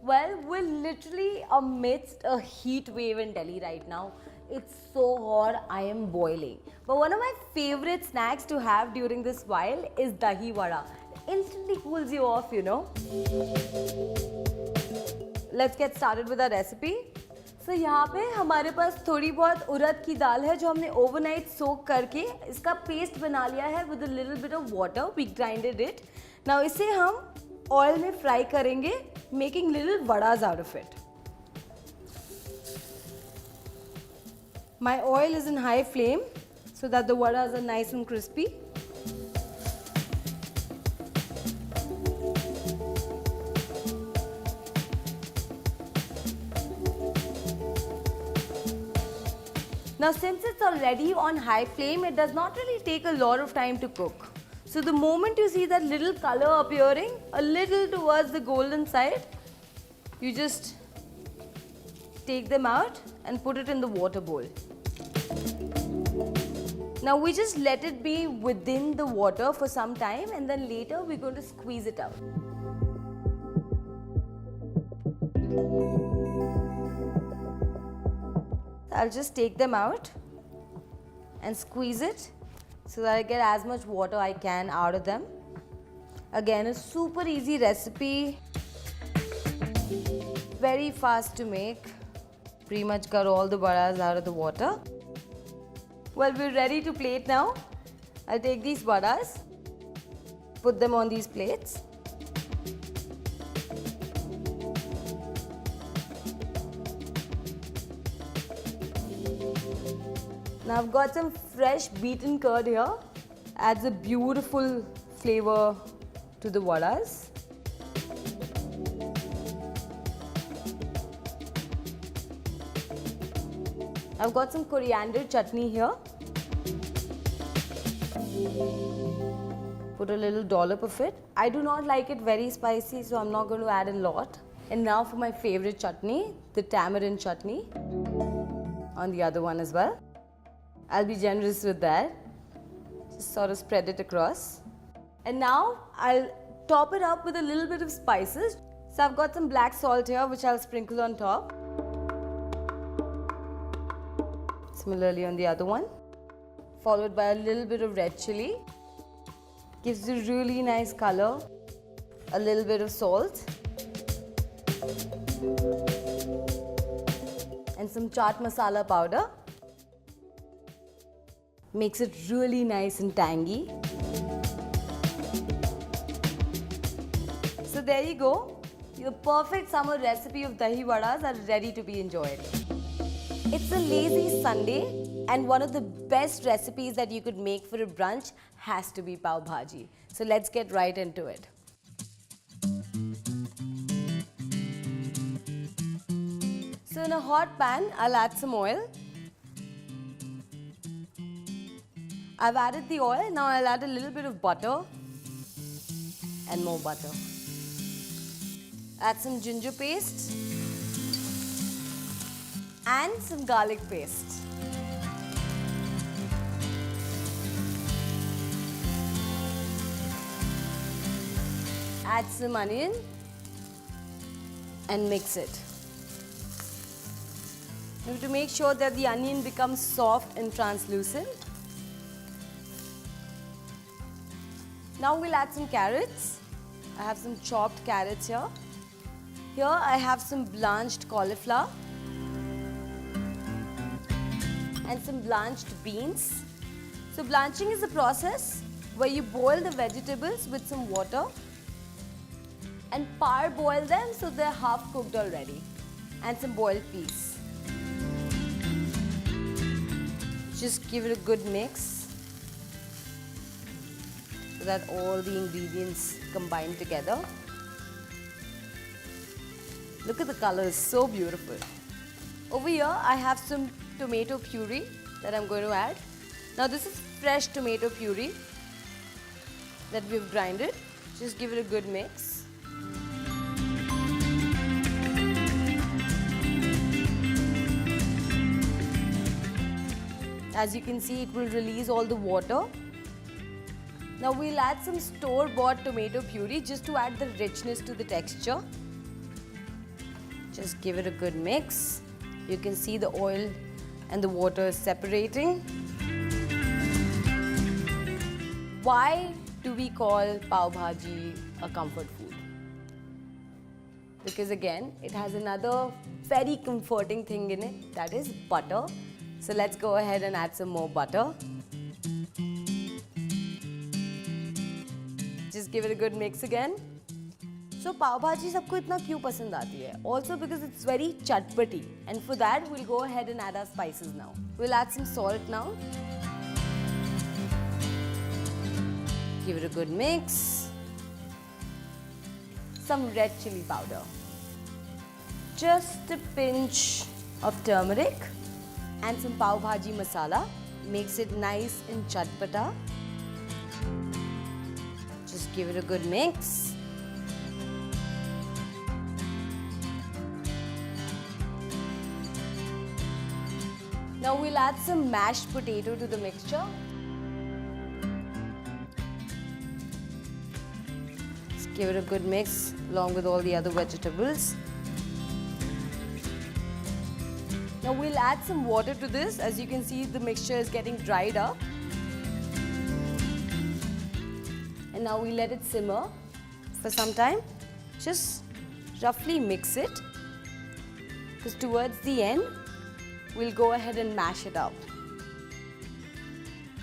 Well, we're literally amidst a heat wave in Delhi right now. It's so hot, I am boiling. But one of my favorite snacks to have during this while is dahi vada. Instantly cools you off, you know. Let's get started with our recipe. So यहाँ पे हमारे पास थोड़ी बहुत उड़द की दाल है जो हमने overnight soak करके इसका पेस्ट बना लिया है with a little bit of water. We grinded it. Now इसे हम ऑयल में फ्राई करेंगे, making little vadas out of it. My oil is in high flame so that the vadas are nice and crispy. Now since it's already on high flame, it does not really take a lot of time to cook. So the moment you see that little color appearing, a little towards the golden side, you just take them out and put it in the water bowl. Now we just let it be within the water for some time and then later we're going to squeeze it out. I'll just take them out and squeeze it so that I get as much water I can out of them. Again, a super easy recipe, very fast to make. Pretty much got all the vadas out of the water. Well, we're ready to plate now. I'll take these vadas, put them on these plates. Now I've got some fresh beaten curd here. Adds a beautiful flavor to the vadas. I've got some coriander chutney here. Put a little dollop of it. I do not like it very spicy, so I'm not going to add a lot. And now for my favorite chutney, the tamarind chutney. On the other one as well. I'll be generous with that. Just sort of spread it across. And now I'll top it up with a little bit of spices. So I've got some black salt here which I'll sprinkle on top. Similarly on the other one. Followed by a little bit of red chili. Gives a really nice color. A little bit of salt. And some chaat masala powder. Makes it really nice and tangy. So there you go. Your perfect summer recipe of dahi vadas are ready to be enjoyed. It's a lazy Sunday and one of the best recipes that you could make for a brunch has to be pav bhaji. So let's get right into it. So in a hot pan, I'll add some oil. I've added the oil, now I'll add a little bit of butter and more butter. Add some ginger paste and some garlic paste. Add some onion and mix it. You have to make sure that the onion becomes soft and translucent. Now we'll add some carrots. I have some chopped carrots here. Here I have some blanched cauliflower and some blanched beans. So blanching is a process where you boil the vegetables with some water and parboil them so they're half cooked already. And some boiled peas. Just give it a good mix. That all the ingredients combine together. Look at the color, it's so beautiful. Over here I have some tomato puree that I'm going to add. Now this is fresh tomato puree that we've grinded. Just give it a good mix. As you can see, it will release all the water. Now we'll add some store-bought tomato puree just to add the richness to the texture. Just give it a good mix. You can see the oil and the water is separating. Why do we call pav bhaji a comfort food? Because again, it has another very comforting thing in it, that is butter. So let's go ahead and add some more butter. Just give it a good mix again. So pav bhaji sabko itna kyun pasand aati hai? Also because it's very chatpati, and for that we'll go ahead and add our spices now. We'll add some salt now. Give it a good mix. Some red chili powder. Just a pinch of turmeric and some pav bhaji masala. Makes it nice and chatpata. Just give it a good mix. Now we'll add some mashed potato to the mixture. Just give it a good mix along with all the other vegetables. Now we'll add some water to this. As you can see, the mixture is getting dried up. And now we let it simmer for some time. Just roughly mix it, because towards the end, we'll go ahead and mash it up.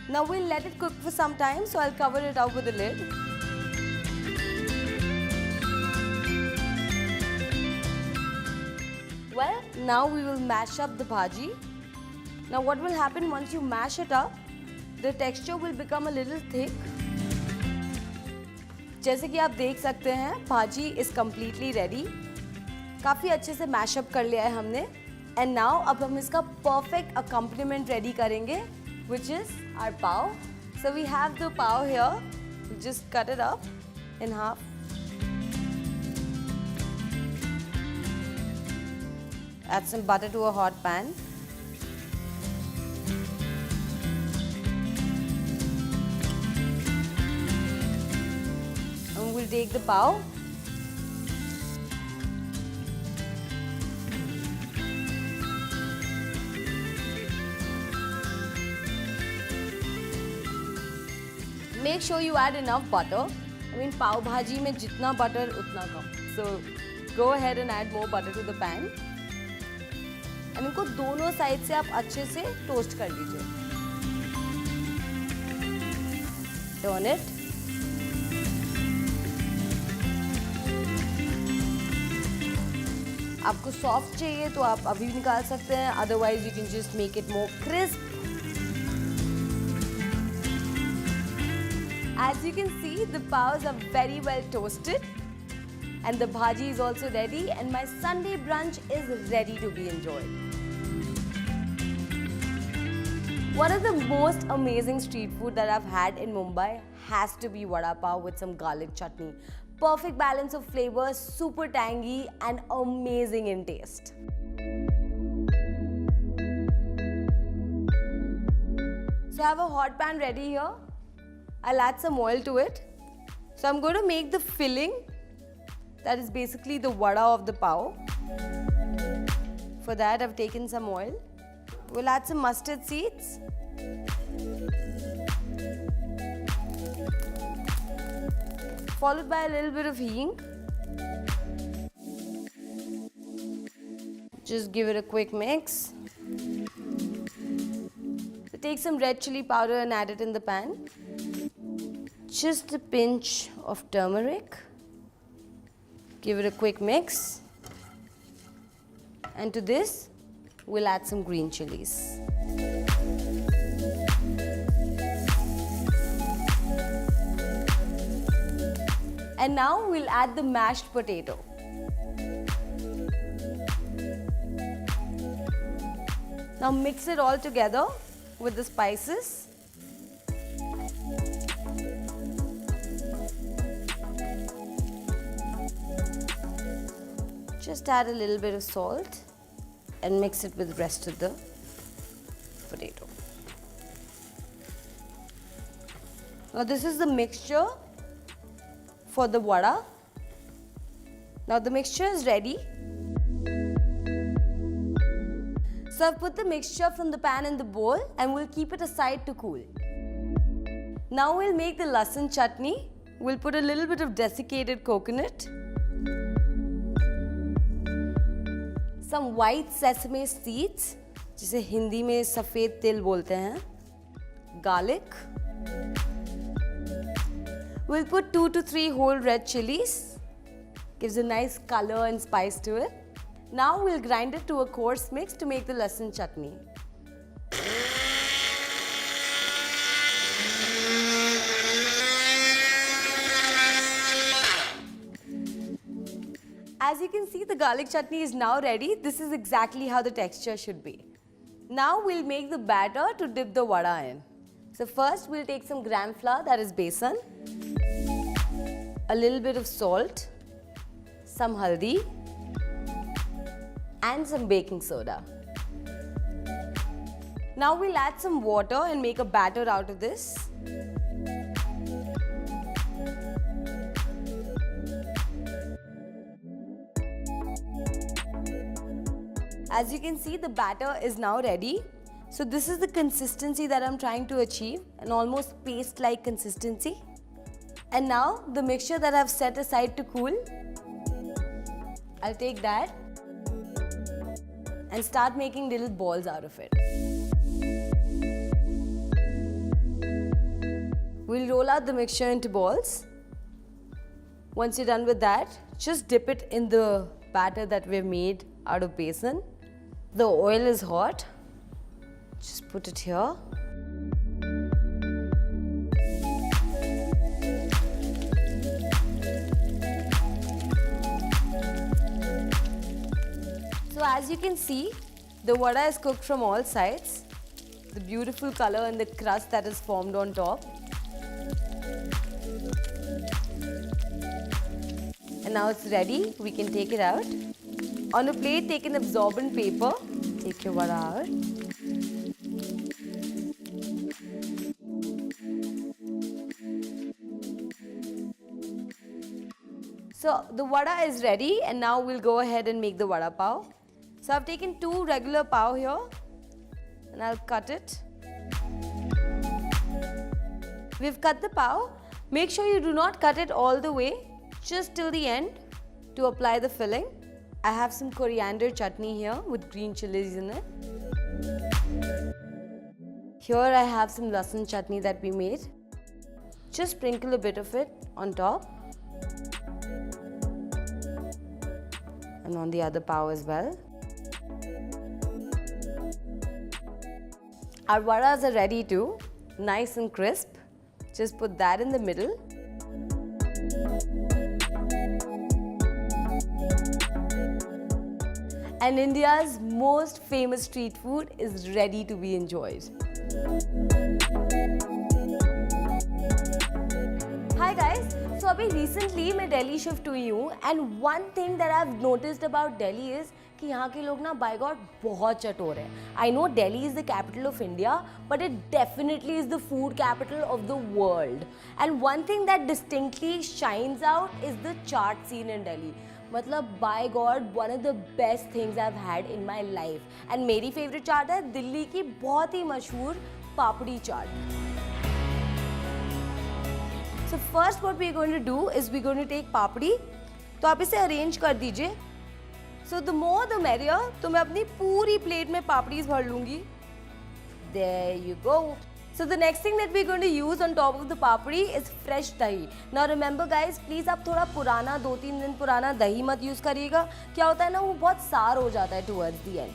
Now we'll let it cook for some time, so I'll cover it up with a lid. Well, now we will mash up the bhaji. Now what will happen once you mash it up, the texture will become a little thick. जैसे कि आप देख सकते हैं, भाजी is completely ready. काफ़ी अच्छे से मैश अप कर लिया है हमने. And now अब हम इसका perfect accompaniment ready करेंगे, which is our pav. So we have the pav here. We just cut it up in half. Add some butter to a hot pan. And we'll take the pav. Make sure you add enough butter. I mean, pav bhaji में जितना butter उतना कम. So go ahead and add more butter to the pan. And इनको दोनों side से आप अच्छे से toast कर लीजिए. Turn it. आपको सॉफ्ट चाहिए तो आप अभी भी निकाल सकते हैं. Otherwise, you can just make it more crisp. As you can see, the pavs are very well toasted. And the bhaji is also ready, and my Sunday brunch is ready to be enjoyed. One of the most amazing street food that I've had in Mumbai has to be vada pav with some garlic chutney. Perfect balance of flavors, super tangy and amazing in taste. So I have a hot pan ready here. I'll add some oil to it. So I'm going to make the filling. That is basically the vada of the pav. For that, I've taken some oil. We'll add some mustard seeds. Followed by a little bit of hing. Just give it a quick mix. So take some red chili powder and add it in the pan. Just a pinch of turmeric. Give it a quick mix. And to this, we'll add some green chilies. And now we'll add the mashed potato. Now mix it all together with the spices. Just add a little bit of salt and mix it with the rest of the potato. Now this is the mixture for the vada. Now the mixture is ready. So I've put the mixture from the pan in the bowl and we'll keep it aside to cool. Now we'll make the lasan chutney. We'll put a little bit of desiccated coconut, some white sesame seeds, जिसे हिंदी में सफ़ेद तिल बोलते हैं, garlic. We'll put 2 to 3 whole red chilies. Gives a nice color and spice to it. Now we'll grind it to a coarse mix to make the lasan chutney. As you can see, the garlic chutney is now ready. This is exactly how the texture should be. Now we'll make the batter to dip the vada in. So first we'll take some gram flour, that is besan, a little bit of salt, some haldi, and some baking soda. Now we'll add some water and make a batter out of this. As you can see, the batter is now ready. So this is the consistency that I'm trying to achieve, an almost paste-like consistency. And now the mixture that I've set aside to cool, I'll take that and start making little balls out of it. We'll roll out the mixture into balls. Once you're done with that, just dip it in the batter that we've made out of besan. The oil is hot. Just put it here. So as you can see, the vada is cooked from all sides. The beautiful color and the crust that is formed on top. And now it's ready. We can take it out. On a plate, take an absorbent paper. Take your vada out. So the vada is ready and now we'll go ahead and make the vada pav. So I've taken 2 regular pav here and I'll cut it. We've cut the pav. Make sure you do not cut it all the way, just till the end to apply the filling. I have some coriander chutney here with green chilies in it. Here I have some lasan chutney that we made. Just sprinkle a bit of it on top. And on the other pav as well. Our vadas are ready too, nice and crisp. Just put that in the middle. And India's most famous street food is ready to be enjoyed. Hi guys, so अभी recently मैं Delhi shift हुई हूँ and one thing that I've noticed about Delhi is कि यहाँ के लोग ना by God बहुत चटोर हैं. I know Delhi is the capital of India, but it definitely is the food capital of the world. And one thing that distinctly shines out is the chaat scene in Delhi. मतलब by God one of the best things I've had in my life. And मेरी favorite चाट है दिल्ली की बहुत ही मशहूर पापड़ी चाट. So first what we're going to do is we're going to take पापड़ी. तो आप इसे arrange कर दीजिए. So the more the merrier. तो मैं अपनी पूरी plate में पापड़ीज भर लूँगी. There you go. So the next thing that we're going to use on top of the papri is fresh dahi. Now remember guys, please आप थोड़ा पुराना 2-3 दिन पुराना दही मत use करिएगा. क्या होता है ना वो बहुत सार हो जाता है towards the end.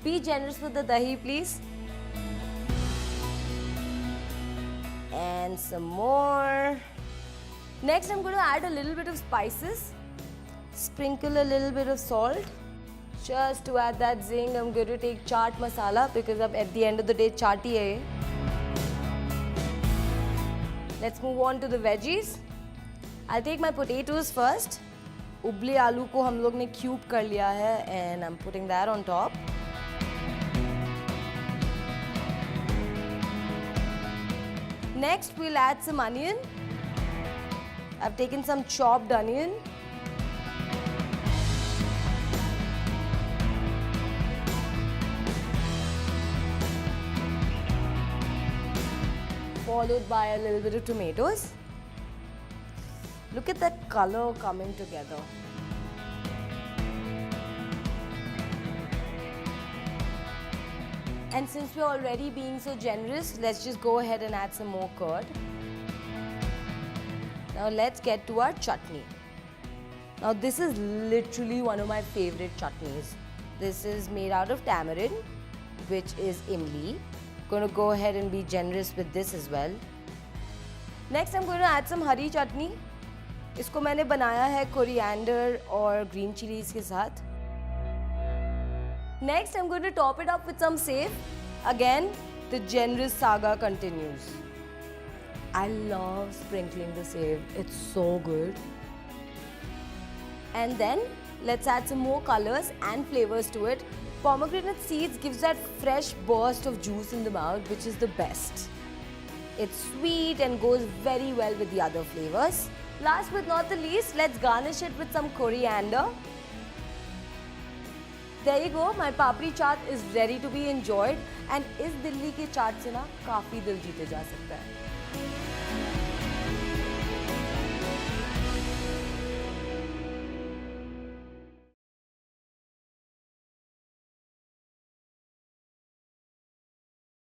Be generous with the dahi please. And some more. Next I'm going to add a little bit of spices. Sprinkle a little bit of salt. Just to add that zing, I'm going to take chaat masala because at the end of the day chaat ही है. Let's move on to the veggies. I'll take my potatoes first. उबले आलू को हम लोग ने cube कर लिया है and I'm putting that on top. Next we'll add some onion. I've taken some chopped onion. followed by a little bit of tomatoes. Look at that color coming together. And since we're already being so generous, let's just go ahead and add some more curd. Now let's get to our chutney. Now this is literally one of my favorite chutneys. This is made out of tamarind, which is imli. Going to go ahead and be generous with this as well. Next I'm going to add some हरी चटनी. इसको मैंने बनाया है coriander और green chilies के साथ. Next, I'm going to top it up with some save. Again, the generous saga continues. I love sprinkling the save. It's so good. And then, let's add some more colors and flavors to it. Pomegranate seeds gives that fresh burst of juice in the mouth, which is the best. It's sweet and goes very well with the other flavors. Last but not the least, let's garnish it with some coriander. There you go, my papri chaat is ready to be enjoyed and इस दिल्ली के चाट से ना काफ़ी दिल जीते जा सकता है.